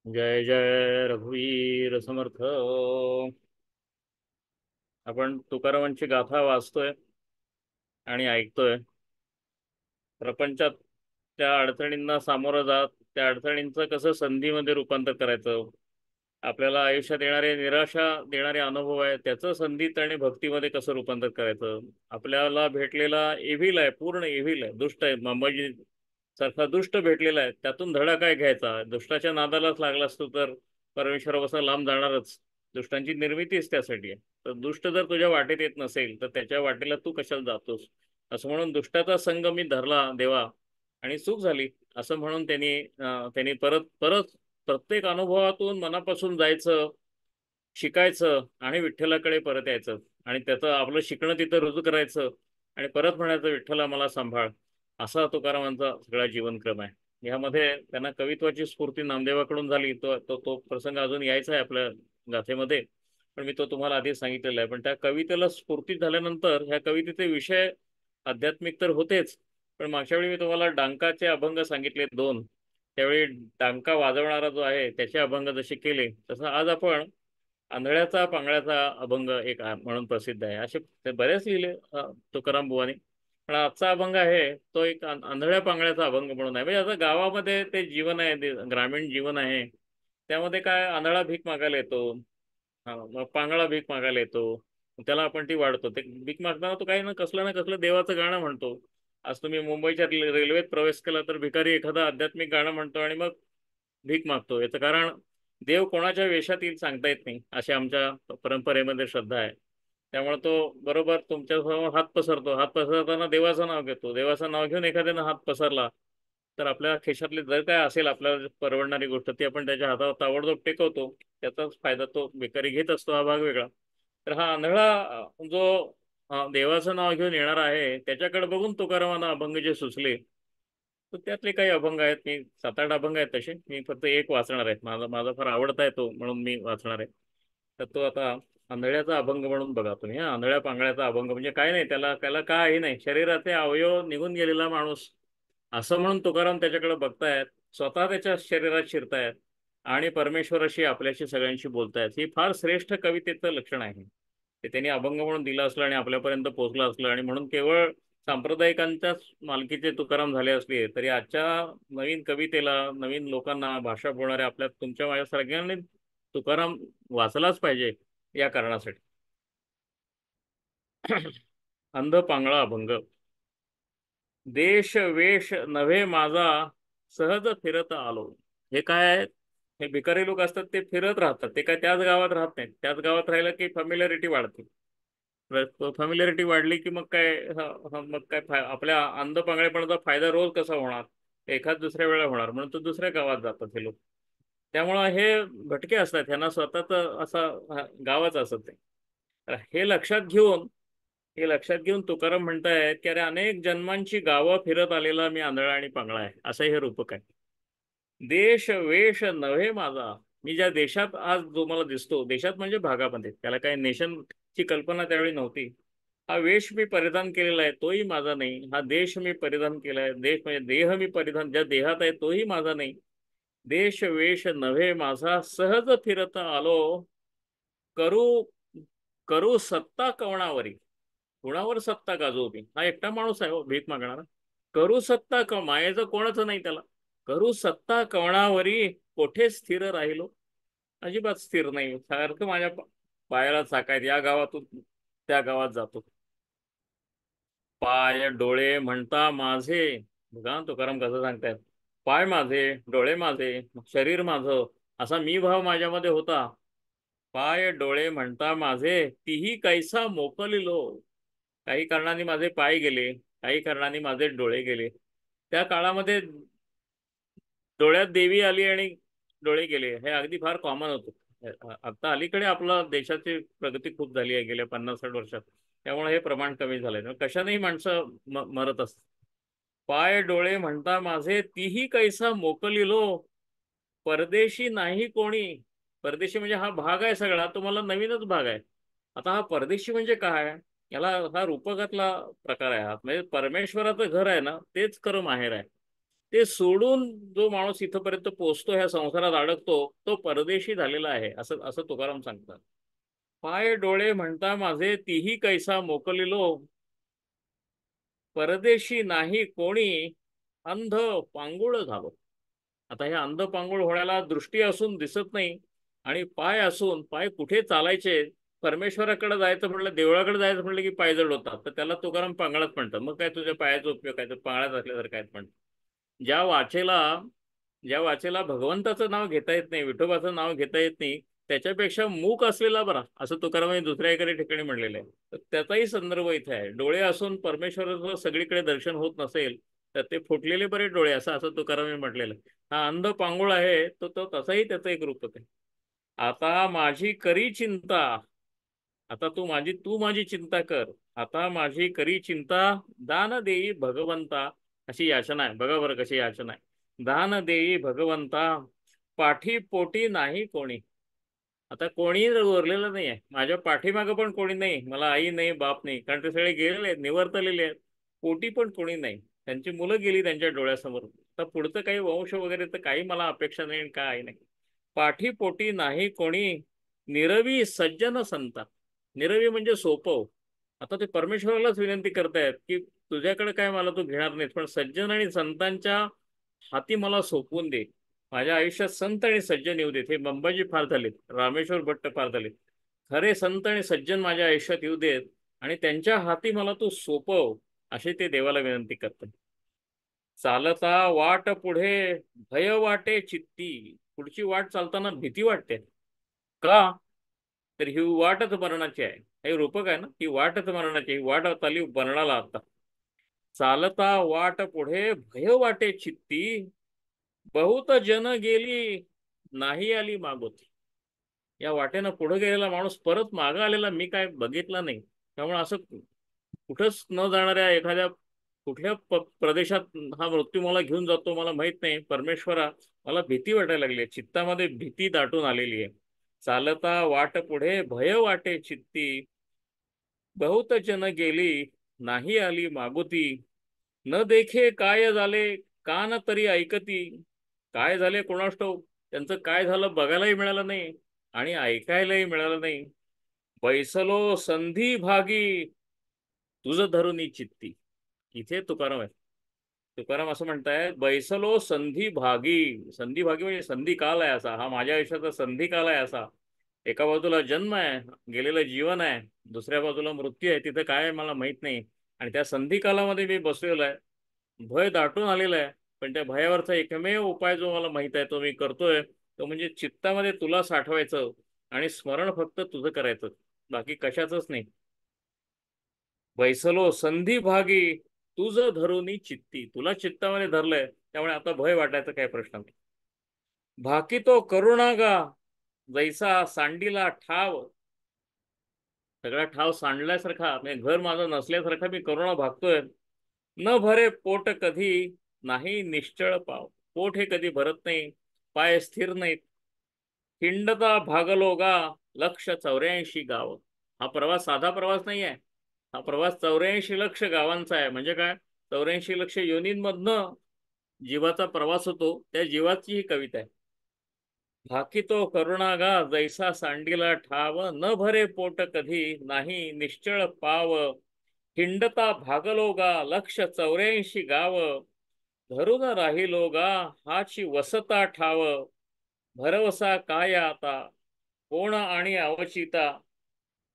जय जय रघुवीर समर्थ. आपण तुकारामांची गाथा वाचतोय आणि ऐकतोय. प्रपंचात त्या अडचणींना सामोरं जात त्या अडचणींचं कसं संधीमध्ये रूपांतर करायचं. आपल्याला आयुष्यात येणारे निराशा देणारे अनुभव आहे त्याचं संधीत आणि भक्तीमध्ये कसं रूपांतर करायचं. आपल्याला भेटलेला एव्हिल आहे, पूर्ण एव्हिल आहे, दुष्ट आहे, अंबाजी सारखा दुष्ट भेटलेला आहे. त्यातून धडा काय घ्यायचा. दुष्टाच्या नादालाच लागला असतो तर परमेश्वरापासून लांब जाणारच. दुष्टांची निर्मितीच त्यासाठी आहे. तर दुष्ट जर तुझ्या वाटेत येत नसेल तर त्याच्या वाटेला तू कशाला जातोस. असं म्हणून दुष्टाचा संग मी धरला देवा आणि चूक झाली असं म्हणून त्यांनी परत परत प्रत्येक अनुभवातून मनापासून जायचं, शिकायचं आणि विठ्ठलाकडे परत यायचं आणि त्याचं आपलं शिकणं तिथं रुजू करायचं आणि परत म्हणायचं विठ्ठला मला सांभाळ. असा तुकारामांचा सगळा जीवनक्रम आहे. यामध्ये त्यांना कवित्वाची स्फूर्ती नामदेवाकडून झाली. तो प्रसंग अजून यायचा आहे आपल्या गाथेमध्ये, पण मी तो तुम्हाला आधीच सांगितलेला आहे. पण त्या कवितेला स्फूर्ती झाल्यानंतर ह्या कवितेचे विषय आध्यात्मिक तर होतेच, पण मागच्या वेळी मी तुम्हाला डांकाचे अभंग सांगितले दोन. त्यावेळी डांका वाजवणारा जो आहे त्याचे अभंग जसे केले तसं आज आपण आंधळ्याचा पांगळ्याचा अभंग एक म्हणून प्रसिद्ध आहे. असे ते बरेच लिहिले तुकाराम बुवानी. पण आजचा अभंग आहे तो एक आंधळ्या पांगळ्याचा अभंग म्हणून आहे. म्हणजे आता गावामध्ये ते जीवन आहे, ते ग्रामीण जीवन आहे. त्यामध्ये काय आंधळा भीक मागायला येतो. हा, मग पांगळा भीक मागायला येतो. त्याला आपण ती वाढतो. ते भीक मागताना तो काही ना कसलं देवाचं गाणं म्हणतो. आज तुम्ही मुंबईच्या रेल्वेत प्रवेश केला तर भिकारी एखादा आध्यात्मिक गाणं म्हणतो आणि मग भीक मागतो. याचं कारण देव कोणाच्या वेशात येईल सांगता येत नाही अशी आमच्या परंपरेमध्ये श्रद्धा आहे. त्यामुळे तो बरोबर तुमच्या समोर हात पसरतो. हात पसरताना देवाचं नाव घेतो. देवाचं नाव घेऊन एखाद्यानं हात पसरला तर आपल्या खिशातली जर काय असेल आपल्याला परवडणारी गोष्ट ती आपण त्याच्या हातावर ताबडतोब टेकवतो. त्याचाच फायदा तो भिकारी घेत असतो, हा भाग वेगळा. तर हा आंधळा जो देवाचं नाव घेऊन येणार आहे त्याच्याकडे बघून तुकारामांना अभंग जे सुचले तर त्यातले काही अभंग आहेत. मी 7-8 अभंग आहेत तसे. मी फक्त एक वाचणार आहे. माझा माझा फार आवडता आहे तो म्हणून मी वाचणार आहे. तर तो आता आंधळ्याचा अभंग म्हणून बघा तुम्ही. हा आंधळ्या पांगळ्याचा अभंग म्हणजे काय नाही, त्याला त्याला काही नाही, शरीराचे अवयव निघून गेलेला माणूस असं म्हणून तुकाराम त्याच्याकडे बघतायत. स्वतः त्याच्या शरीरात शिरतायत आणि परमेश्वराशी आपल्याशी सगळ्यांशी बोलतायत. ही फार श्रेष्ठ कवितेचं लक्षण आहे. ते त्यांनी अभंग म्हणून दिलं असलं आणि आपल्यापर्यंत पोहोचलं असलं आणि म्हणून केवळ सांप्रदायिकांच्याच मालकीचे तुकाराम झाले असले तरी आजच्या नवीन कवितेला, नवीन लोकांना, भाषा बोलणाऱ्या आपल्या तुमच्या माझ्या सगळ्यांनी तुकाराम वाचलाच पाहिजे या कारणासाठी. अंध पांगळा अभंग. देश वेश नव्हे माझा सहज फिरत आलो. हे काय आहे. हे भिकारी लोक असतात ते फिरत राहतात. ते काय त्याच गावात राहत नाहीत. त्याच गावात राहिलं की फॅमिलॅरिटी वाढते. फॅमिलॅरिटी वाढली की मग काय मग काय आपल्या अंध पांगळेपणाचा फायदा रोज कसा होणार. एखाद दुसऱ्या वेळा होणार म्हणून तो दुसऱ्या गावात जातात हे लोक. त्यामुळं हे भटके असतात. ह्यांना स्वतःच असं गावच असत नाही. तर हे लक्षात घेऊन तुकाराम म्हणतायत की अरे अनेक जन्मांची गावं फिरत आलेला मी आंधळा आणि पांगळा आहे असं हे रूपक आहे. देश वेश नव्हे माझा. मी ज्या देशात आज जो मला दिसतो, देशात म्हणजे भागामध्ये, त्याला काही नेशनची कल्पना त्यावेळी नव्हती. हा वेश मी परिधान केलेला आहे तोही माझा नाही. हा देश मी परिधान केला आहे, देश म्हणजे देह मी परिधान ज्या देहात आहे तोही माझा नाही. देश वेश नव्हे माझा सहज फिरत आलो. करू करू सत्ता कवणावरी. कुणावर सत्ता गाजवू मी. हा एकटा माणूस आहे हो भीक मागणारा. करू सत्ता मायेचं कोणच नाही त्याला. करू सत्ता कवणावरी कोठे स्थिर राहिलो. अजिबात स्थिर नाही. सारखं माझ्या पायाला चाकायत. या गावातून त्या गावात जातो. पाय डोळे म्हणता माझे. बघा तुकाराम कसं सांगतायत. पाय माझे, डोळे माझे, शरीर माझं, असा मी भाव माझ्यामध्ये होता. पाय डोळे म्हणता माझे तीही कैसा मोकलिलो. काही कारणाने माझे पाय गेले, काही कारणाने माझे डोळे गेले. त्या काळामध्ये डोळ्यात देवी आली आणि डोळे गेले हे अगदी फार कॉमन होतं. आता अलीकडे आपला देशाची प्रगती खूप झाली आहे गेल्या 50-60 वर्षात. त्यामुळे हे प्रमाण कमी झालंय. कशानेही माणसं मरत असतात. पाय डोळे म्हणता माझे तीही कैसा मोकलिलो. परदेशी नाही कोणी. परदेशी म्हणजे हा भाग आहे सगळा तो मला नवीनच भाग आहे. आता हा परदेशी म्हणजे काय. याला हा रूपकातला प्रकार आहे. हा म्हणजे परमेश्वराचं घर आहे ना तेच खरं माहेर आहे. ते सोडून जो माणूस इथपर्यंत पोहोचतो, ह्या संसारात अडकतो, तो परदेशी झालेला आहे, असं असं तुकाराम सांगतात. पाय डोळे म्हणता माझे तीही कैसा मोकलिलो, परदेशी नाही कोणी, अंध पांगुळ झालो. आता हे अंध पांगुळ होण्याला दृष्टी असून दिसत नाही, आणि पाय असून पाय कुठे चालायचे, परमेश्वराकडे जायचं म्हटलं, देवळाकडे जायचं म्हटलं की पाय जड होतात, तर त्याला तुकाराम पांगळाच म्हणतात. मग काय तुझ्या पायाचा उपयोग काय, तर पांगळाच असल्यासारखं काय म्हणतात. ज्या वाचेला ज्या वाचेला भगवंताचं नाव घेता येत नाही, विठोबाचं नाव घेता येत नाही, त्याच्यापेक्षा मूक असलेला बरा, असं तुकारामांनी दुसऱ्या एखाद्या ठिकाणी म्हणलेलं आहे. तर त्याचाही संदर्भ इथे आहे. डोळे असून परमेश्वराचं सगळीकडे दर्शन होत नसेल, तर ते फुटलेले बरे डोळे, असं असं तुकारामांनी म्हटलेलं आहे. हा अंध पांगुळ आहे, तो तो तसाही त्याचं एक रूपक आहे. आता माझी करी चिंता, आता तू माझी चिंता कर, आता माझी करी चिंता, दान देई भगवंता. अशी याचना आहे, बघा बरं कशी याचना आहे. दान देई भगवंता, पाठी पोटी नाही कोणी. आता कोणी उरलेलं नाही आहे, माझ्या पाठीमागं पण कोणी नाही, मला आई नाही, बाप नाही, कारण ते सगळे गेलेले आहेत, निवर्तलेले आहेत. पोटी पण कोणी नाही, त्यांची मुलं गेली त्यांच्या डोळ्यासमोर. तर पुढचं काही वंश वगैरे तर काही मला अपेक्षा नाही आणि काय नाही. पाठी पोटी नाही कोणी, निरवी सज्जन संता. निरवी म्हणजे सोपव. आता ते परमेश्वरालाच विनंती करतायत की तुझ्याकडे काय मला तू घेणार नाहीस, पण सज्जन आणि संतांच्या हाती मला सोपवून दे. माझ्या आयुष्यात संत आणि सज्जन येऊ देत. हे मंबाजी फार झालेत, रामेश्वर भट्ट फार झालेत. खरे संत आणि सज्जन माझ्या आयुष्यात येऊ देत आणि त्यांच्या हाती मला तू सोपव, असे ते देवाला विनंती करतात. चालता वाट पुढे भय वाटे चित्ती. पुढची वाट चालताना भीती वाटते. का? तर ही वाटच मरणाची आहे. हे रूपक आहे ना, ही वाटच मरणाची, ही वाट चाली मरणाला आता. चालता वाट पुढे भय वाटे चित्ती, बहुत जन गेली नाही आली मागोती. या वाटेनं पुढे गेलेला माणूस परत मागं आलेला मी काय बघितला नाही. त्यामुळे असं कुठंच न जाणाऱ्या एखाद्या कुठल्या प्रदेशात हा मृत्यू मला घेऊन जातो मला माहित नाही. परमेश्वरा, मला भीती वाटायला लागली आहे, चित्तामध्ये भीती दाटून आलेली आहे. चालता वाट पुढे भय वाटे चित्ती, बहुत जन गेली नाही आली मागोती. न देखे काय झाले, कान तरी ऐकती. काय झाले कोणास ठाऊक, त्यांचं काय झालं बघायलाही मिळालं नाही आणि ऐकायलाही मिळालं नाही. बैसलो संधी भागी, तुझं धरुनी चित्ती. इथे तुकाराम आहे. तुकाराम असं म्हणताय, बैसलो संधी भागी. संधी भागी म्हणजे संधी काल आहे असा, हा माझ्या आयुष्याचा संधी काल आहे असा. एका बाजूला जन्म आहे, गेलेलं जीवन आहे, दुसऱ्या बाजूला मृत्यू आहे, तिथं काय आहे मला माहित नाही. आणि त्या संधी कालामध्ये मी बसलेलो आहे, भय दाटून आलेलं आहे. पण त्या भयावरचा एकमेव उपाय जो मला माहित आहे तो मी करतोय, तो म्हणजे चित्तामध्ये तुला साठवायचं आणि स्मरण फक्त तुझं करायचं, बाकी कशाचंच नाही. बैसलो संधी भागी, तुझं धरुनी चित्ती. तुला चित्तामध्ये धरलंय, त्यामुळे आता भय वाटायचा काय प्रश्न नाही. भाकी तो करुणा गा, जैसा सांडीला ठाव. सगळा ठाव सांडल्यासारखा, म्हणजे घर माझं नसल्यासारखा मी करुणा भागतोय. न भरे पोट कधी, नाही निश्चळ पाव. पोट हे कधी भरत नाही, पाय स्थिर नाहीत. हिंडता भागलोगा, लक्ष 84 गाव. हा प्रवास साधा प्रवास नाही आहे, हा प्रवास 84 लक्ष गावांचा आहे. म्हणजे काय, 84 लक्ष योनींमधनं जीवाचा प्रवास होतो, त्या जीवाची ही कविता आहे. भाकी तो करुणागा, जैसा सांडीला ठाव. न भरे पोट कधी, नाही निश्चळ पाव. हिंडता भागलोगा, लक्ष 84 गाव. धरून राहिलोगा, हाची वसता ठाव. भरवसा काय आता, कोण आणि अवचिता.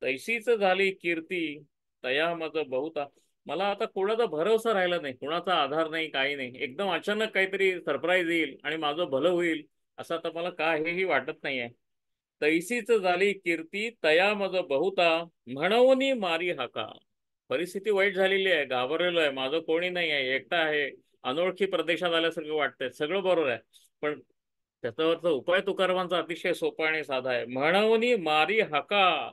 तैसीच झाली कीर्ती, तया मज बहुता. मला आता कोणाचा भरोसा राहिला नाही, कोणाचा आधार नाही, काही नाही. एकदम अचानक काहीतरी सरप्राईज येईल आणि माझं भलं होईल, असं आता मला काहीही वाटत नाहीये. तैसीच झाली कीर्ती, तया मज बहुता. म्हणून मारी हाका. परिस्थिती वाईट झालेली आहे, घाबरलेलो आहे, माझं कोणी नाही आहे, एकटा आहे, अनोळखी प्रदेशात आल्यासारखं वाटतंय, सगळं बरोबर आहे. पण त्याच्यावरचा उपाय तुकारामांचा अतिशय सोपा आणि साधा आहे. म्हणून मारी हाका,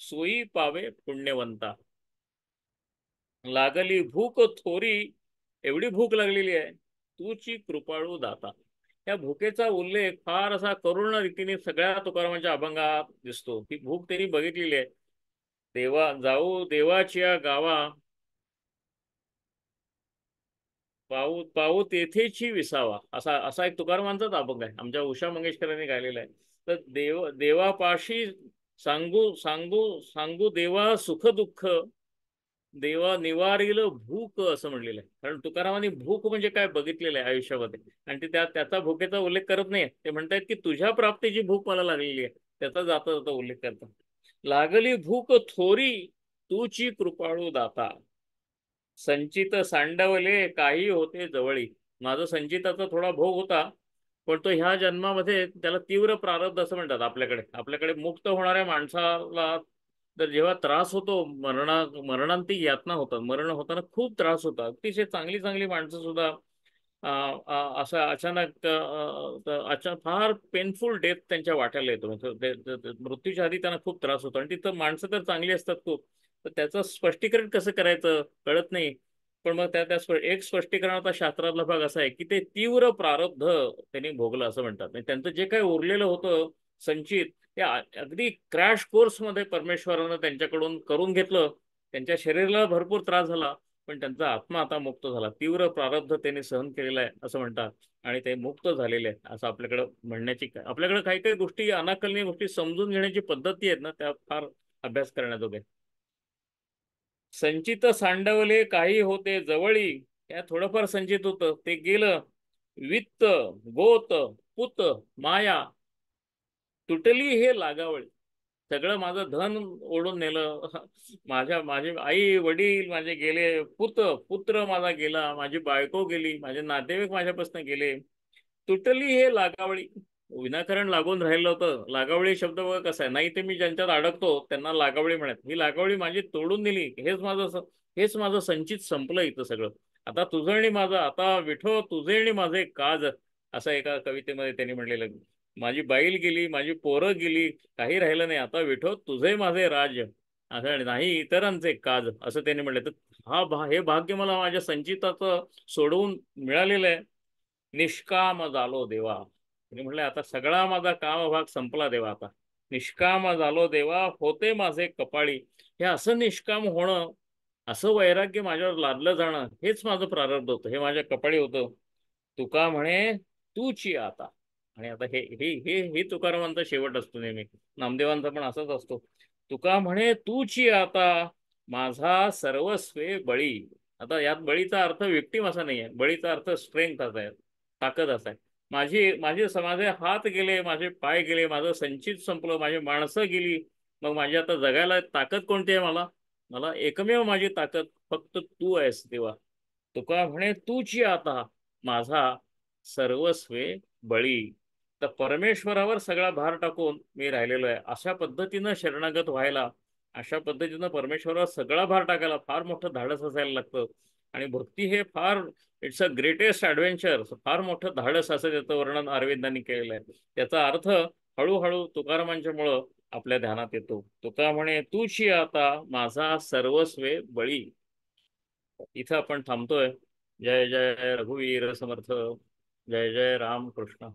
सोयी पावे पुण्यवंता. लागली भूक थोरी, एवढी भूक लागलेली आहे, तूची कृपाळू दाता. या भूकेचा उल्लेख फार असा करुण रीतीने सगळ्या तुकारामांच्या अभंगात दिसतो. ही भूक त्यांनी बघितलेली आहे. देवा जाऊ देवाच्या गावा, पाऊ पाऊ तेथेची विसावा, असा असा एक तुकारामांचाच अभंग आहे, आमच्या उषा मंगेशकरांनी गायलेला आहे. तर देवापाशी सांगू सांगू सांगू देवा सुख दुःख, देवा निवारील भूक, असं म्हणलेलं आहे. कारण तुकारामांनी भूक म्हणजे काय बघितलेलं आहे आयुष्यामध्ये, आणि ते त्याचा भुकेचा उल्लेख करत नाही. ते म्हणतात की तुझ्या प्राप्तीची भूक मला लागलेली आहे, त्याचा जाता जाता उल्लेख करतात. लागली भूक थोरी, तूची कृपाळू दाता, संचित सांडवले काही होते जवळी. माझं संचिताचा थोडा भोग होता, पण तो ह्या जन्मामध्ये त्याला तीव्र प्रारब्ध असं म्हणतात. आपल्याकडे मुक्त होणाऱ्या माणसाला तर जेव्हा त्रास होतो, मरणांती यातना होतात, मरण होताना खूप त्रास होता. अतिशय चांगली चांगली माणसं सुद्धा असं अचानक फार पेनफुल डेथ त्यांच्या वाट्याला येतो. म्हणजे मृत्यूच्या आधी त्यांना खूप त्रास होतो, आणि तिथं माणसं तर चांगली असतात खूप. तर त्याचं स्पष्टीकरण कसं करायचं कळत नाही. पण मग एक स्पष्टीकरणाचा शास्त्रातला भाग असा आहे की ते तीव्र प्रारब्ध त्यांनी भोगलं असं म्हणतात. आणि त्यांचं जे काही उरलेलं होतं संचित, ते अगदी क्रॅश कोर्समध्ये परमेश्वरानं त्यांच्याकडून करून घेतलं. त्यांच्या शरीराला भरपूर त्रास झाला, पण त्यांचा आत्मा आता मुक्त झाला. तीव्र प्रारब्ध त्यांनी सहन केलेलं आहे असं म्हणतात, आणि ते मुक्त झालेले आहेत असं आपल्याकडं आपल्याकडे काही काही गोष्टी, अनाकलनीय गोष्टी समजून घेण्याची पद्धती आहेत ना, त्या फार अभ्यास करण्याजोगे. संचित सांडवले काही होते जवळी, त्या थोडंफार संचित होतं ते गेलं. वित्त, गोत, पुत, माया, तुटली हे लागावळी. सगळं माझं धन ओढून नेलं. माझे आई वडील माझे गेले, पुत्र माझा गेला, माझी बायको गेली, माझे नातेवाईक माझ्यापासून गेले. तुटली हे लागावळी. विनाकारण लागून राहिलं होतं. लागावळी शब्द बघा कसा आहे, नाही ते मी ज्यांच्यात अडकतो त्यांना लागावळी म्हणत. ही लागावळी माझी तोडून दिली. हेच माझं संचित संपलं इथं सगळं. आता तुझं आणि माझं, आता विठो तुझे आणि माझे काज, असं एका कवितेमध्ये त्यांनी म्हणलेलं. माझी बाईल गेली, माझी पोरं गेली, काही राहिलं नाही. आता विठो तुझे माझे राज, असं नाही इतरांचे काज, असं त्यांनी म्हणलं. तर हे भाग्य मला माझ्या संचिताचं सोडवून मिळालेलं आहे. निष्काम झालो देवा. त्यांनी म्हणलं आता सगळा माझा कामभाग संपला देवा. आता निष्काम झालो देवा, होते माझे कपाळी. हे असं निष्काम होणं, असं वैराग्य माझ्यावर लादलं जाणं, हेच माझं प्रारब्ध होतं, हे माझ्या कपाळी होतं. तुका म्हणे तूची आता. आणि आता हे हे हे हे तुकारामांचा शेवट असतो नेहमी. नामदेवांचा पण असाच असतो. तुका म्हणे तूची आता, माझा सर्वस्वे बळी. आता यात बळीचा अर्थ विक्टिम असा नाही आहे, बळीचा अर्थ स्ट्रेंथ असा आहे, ताकद असा आहे. माझे हात गेले, माझे पाय गेले, माझं संचित संपलं, माझी माणसं गेली. मग माझी आता जगायला ताकद कोणती आहे? मला मला एकमेव माझी ताकद फक्त तू आहेस देवा. तुका म्हणे तूची आता, माझा सर्वस्वे बळी. तर परमेश्वरावर सगळा भार टाकून मी राहिलेलो आहे. अशा पद्धतीनं शरणागत व्हायला, अशा पद्धतीनं परमेश्वरावर सगळा भार टाकायला फार मोठं धाडस असायला लागतं. आणि भक्ती हे फार, इट्स अ ग्रेटेस्ट ॲडव्हेंचर, फार मोठं धाडस असं त्याचं वर्णन अरविंदांनी केलेलं आहे. त्याचा अर्थ हळूहळू तुकारामांच्या मुळं आपल्या ध्यानात येतो. तुका म्हणे तूची आता, माझा सर्वस्वे बळी. इथं आपण थांबतोय. जय जय रघुवीर समर्थ. जय जय राम कृष्ण.